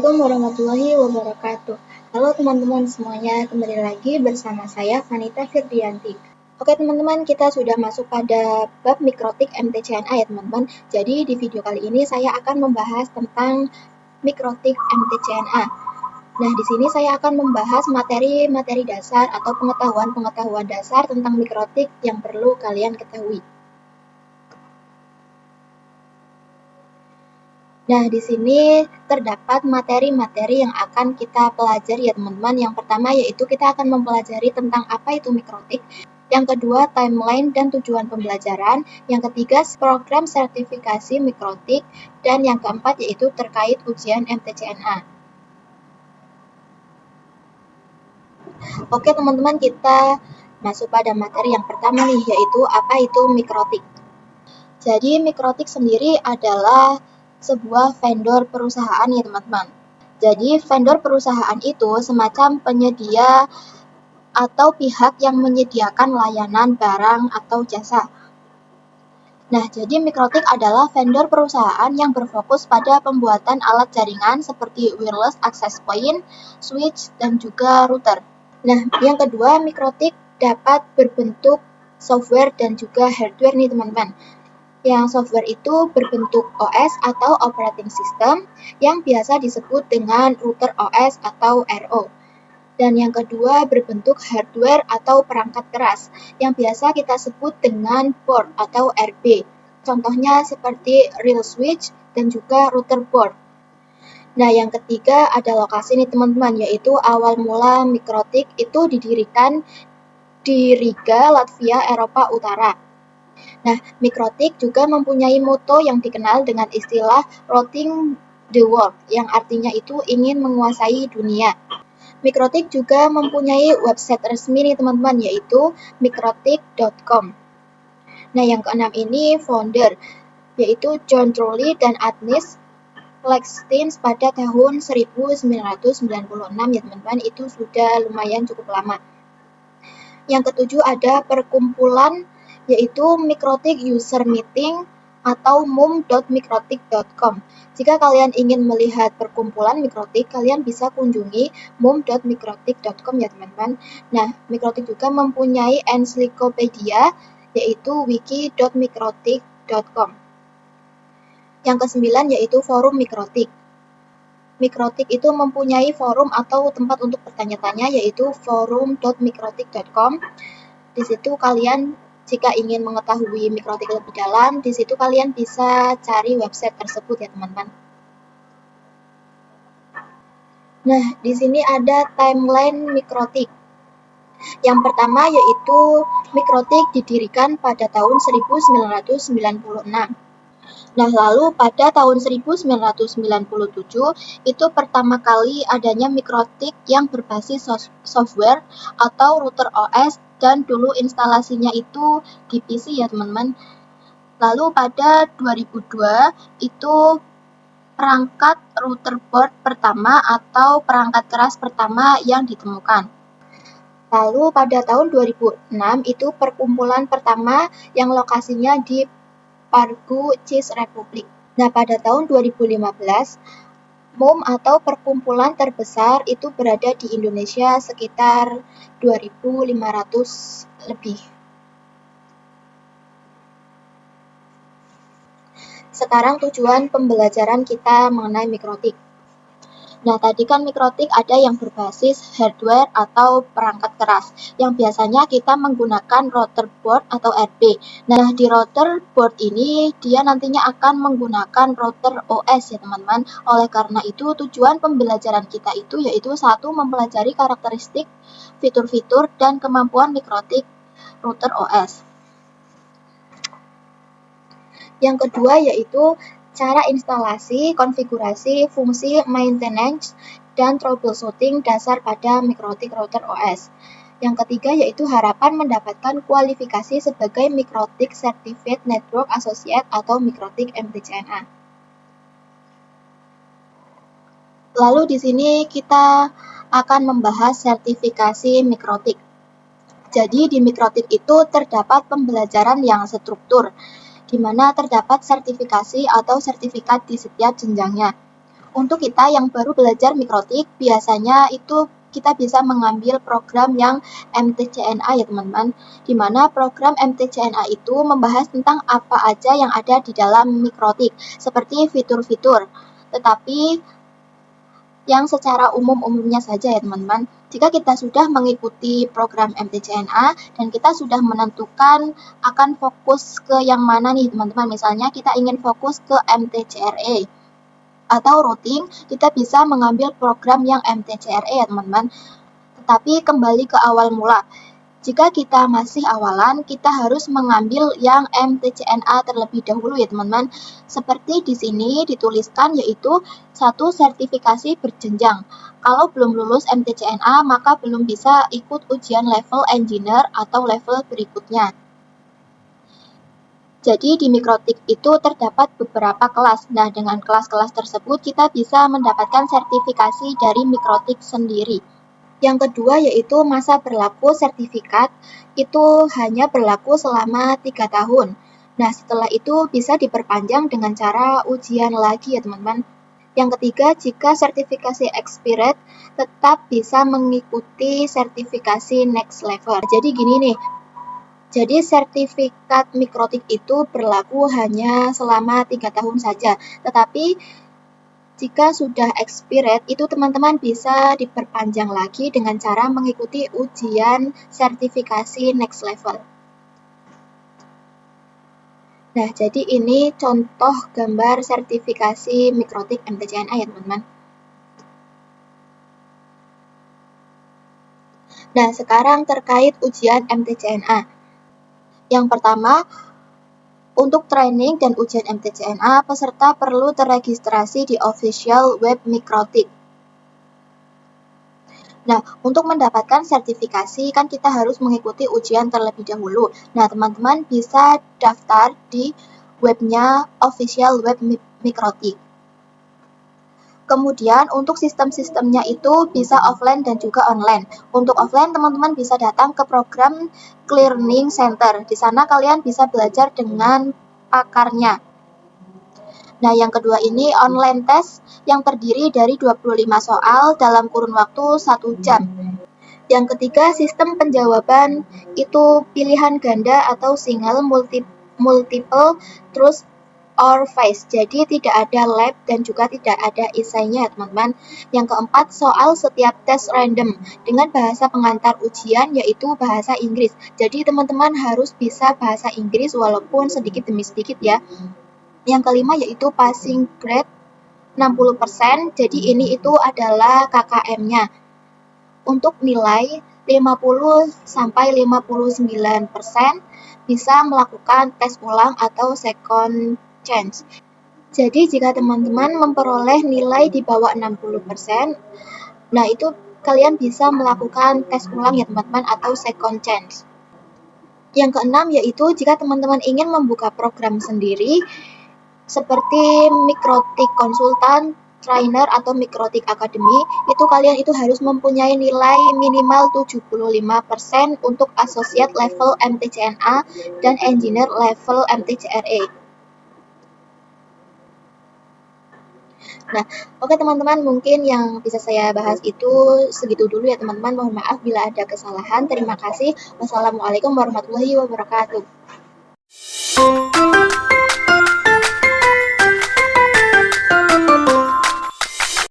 Assalamualaikum warahmatullahi wabarakatuh. Halo teman-teman semuanya, kembali lagi bersama saya Vanita Firdianti. Oke teman-teman, kita sudah masuk pada bab mikrotik MTCNA ya teman-teman. Jadi di video kali ini saya akan membahas tentang mikrotik MTCNA. Nah, di sini saya akan membahas materi-materi dasar atau pengetahuan-pengetahuan dasar tentang mikrotik yang perlu kalian ketahui. Nah, di sini terdapat materi-materi yang akan kita pelajari ya teman-teman. Yang pertama yaitu kita akan mempelajari tentang apa itu mikrotik. Yang kedua, timeline dan tujuan pembelajaran. Yang ketiga, program sertifikasi mikrotik. Dan yang keempat yaitu terkait ujian MTCNA. Oke teman-teman, kita masuk pada materi yang pertama nih, yaitu apa itu mikrotik. Jadi mikrotik sendiri adalah sebuah vendor perusahaan ya teman-teman. Jadi vendor perusahaan itu semacam penyedia atau pihak yang menyediakan layanan barang atau jasa. Nah, jadi mikrotik adalah vendor perusahaan yang berfokus pada pembuatan alat jaringan seperti wireless access point, switch, dan juga router. Nah, yang kedua, mikrotik dapat berbentuk software dan juga hardware nih teman-teman. Yang software itu berbentuk OS atau operating system yang biasa disebut dengan router OS atau RO. Dan yang kedua berbentuk hardware atau perangkat keras yang biasa kita sebut dengan board atau RB. Contohnya seperti real switch dan juga router board. Nah, yang ketiga ada lokasi nih teman-teman, yaitu awal mula mikrotik itu didirikan di Riga, Latvia, Eropa Utara. Nah, mikrotik juga mempunyai moto yang dikenal dengan istilah routing the world, yang artinya itu ingin menguasai dunia. Mikrotik juga mempunyai website resmi nih teman-teman, yaitu mikrotik.com. Nah, yang keenam ini founder, yaitu John Trolley dan Agnes Lexstein pada tahun 1996 ya teman-teman, itu sudah lumayan cukup lama. Yang ketujuh ada perkumpulan, yaitu Mikrotik User Meeting atau mum.mikrotik.com. Jika kalian ingin melihat perkumpulan mikrotik, kalian bisa kunjungi mum.mikrotik.com ya teman-teman. Nah, mikrotik juga mempunyai ensiklopedia, yaitu wiki.mikrotik.com. Yang kesembilan yaitu forum mikrotik. Mikrotik itu mempunyai forum atau tempat untuk bertanya-tanya, yaitu forum.mikrotik.com. Di situ kalian jika ingin mengetahui mikrotik lebih dalam, di situ kalian bisa cari website tersebut ya teman-teman. Nah, di sini ada timeline mikrotik. Yang pertama yaitu mikrotik didirikan pada tahun 1996. Nah, lalu pada tahun 1997 itu pertama kali adanya mikrotik yang berbasis software atau router OS, dan dulu instalasinya itu di PC ya teman-teman. Lalu pada 2002 itu perangkat router board pertama atau perangkat keras pertama yang ditemukan. Lalu pada tahun 2006 itu perkumpulan pertama yang lokasinya di Pargu, Czech Republic. Nah, pada tahun 2015, MUM atau perkumpulan terbesar itu berada di Indonesia sekitar 2.500 lebih. Sekarang tujuan pembelajaran kita mengenai mikrotik. Nah, tadi kan mikrotik ada yang berbasis hardware atau perangkat keras, yang biasanya kita menggunakan router board atau RB. Nah, di router board ini dia nantinya akan menggunakan router OS ya teman-teman. Oleh karena itu, tujuan pembelajaran kita itu yaitu satu, mempelajari karakteristik, fitur-fitur, dan kemampuan mikrotik router OS. Yang kedua yaitu cara instalasi, konfigurasi, fungsi, maintenance, dan troubleshooting dasar pada mikrotik router OS. Yang ketiga yaitu harapan mendapatkan kualifikasi sebagai Mikrotik Certified Network Associate atau Mikrotik MTCNA. Lalu di sini kita akan membahas sertifikasi mikrotik. Jadi di mikrotik itu terdapat pembelajaran yang struktur, di mana terdapat sertifikasi atau sertifikat di setiap jenjangnya. Untuk kita yang baru belajar mikrotik, biasanya itu kita bisa mengambil program yang MTCNA ya teman-teman, di mana program MTCNA itu membahas tentang apa aja yang ada di dalam mikrotik, seperti fitur-fitur. Tetapi yang secara umumnya saja ya teman-teman. Jika kita sudah mengikuti program MTCNA dan kita sudah menentukan akan fokus ke yang mana nih teman-teman, misalnya kita ingin fokus ke MTCRA atau routing, kita bisa mengambil program yang MTCRA ya teman-teman. Tetapi kembali ke awal mula, jika kita masih awalan, kita harus mengambil yang MTCNA terlebih dahulu ya teman-teman. Seperti di sini dituliskan yaitu satu sertifikasi berjenjang. Kalau belum lulus MTCNA, maka belum bisa ikut ujian level engineer atau level berikutnya. Jadi di mikrotik itu terdapat beberapa kelas. Nah, dengan kelas-kelas tersebut kita bisa mendapatkan sertifikasi dari mikrotik sendiri. Yang kedua yaitu masa berlaku sertifikat, itu hanya berlaku selama 3 tahun. Nah, setelah itu bisa diperpanjang dengan cara ujian lagi ya teman-teman. Yang ketiga, jika sertifikasi expired, tetap bisa mengikuti sertifikasi next level. Jadi gini nih, jadi sertifikat mikrotik itu berlaku hanya selama 3 tahun saja. Tetapi jika sudah expired, itu teman-teman bisa diperpanjang lagi dengan cara mengikuti ujian sertifikasi next level. Nah, jadi ini contoh gambar sertifikasi mikrotik MTCNA ya teman-teman. Nah, sekarang terkait ujian MTCNA. Yang pertama, untuk training dan ujian MTCNA, peserta perlu terregistrasi di official web mikrotik. Nah, untuk mendapatkan sertifikasi kan kita harus mengikuti ujian terlebih dahulu. Nah, teman-teman bisa daftar di webnya official web mikrotik. Kemudian untuk sistem-sistemnya itu bisa offline dan juga online. Untuk offline teman-teman bisa datang ke program Clearning Center. Di sana kalian bisa belajar dengan pakarnya. Nah, yang kedua ini online test yang terdiri dari 25 soal dalam kurun waktu 1 jam. Yang ketiga, sistem penjawaban itu pilihan ganda atau single, multiple, terus or face. Jadi tidak ada lab dan juga tidak ada esainya teman-teman. Yang keempat, soal setiap tes random dengan bahasa pengantar ujian yaitu bahasa Inggris. Jadi teman-teman harus bisa bahasa Inggris walaupun sedikit demi sedikit ya. Yang kelima yaitu passing grade 60%. Jadi ini itu adalah KKM-nya. Untuk nilai 50 sampai 59% bisa melakukan tes ulang atau second chance. Jadi jika teman-teman memperoleh nilai di bawah 60%, nah itu kalian bisa melakukan tes ulang ya teman-teman atau second chance. Yang keenam yaitu jika teman-teman ingin membuka program sendiri seperti mikrotik konsultan, trainer atau mikrotik academy, itu kalian itu harus mempunyai nilai minimal 75% untuk associate level MTCNA dan engineer level MTCRA. Nah, oke teman-teman, mungkin yang bisa saya bahas itu segitu dulu ya teman-teman. Mohon maaf bila ada kesalahan. Terima kasih. Wassalamualaikum warahmatullahi wabarakatuh.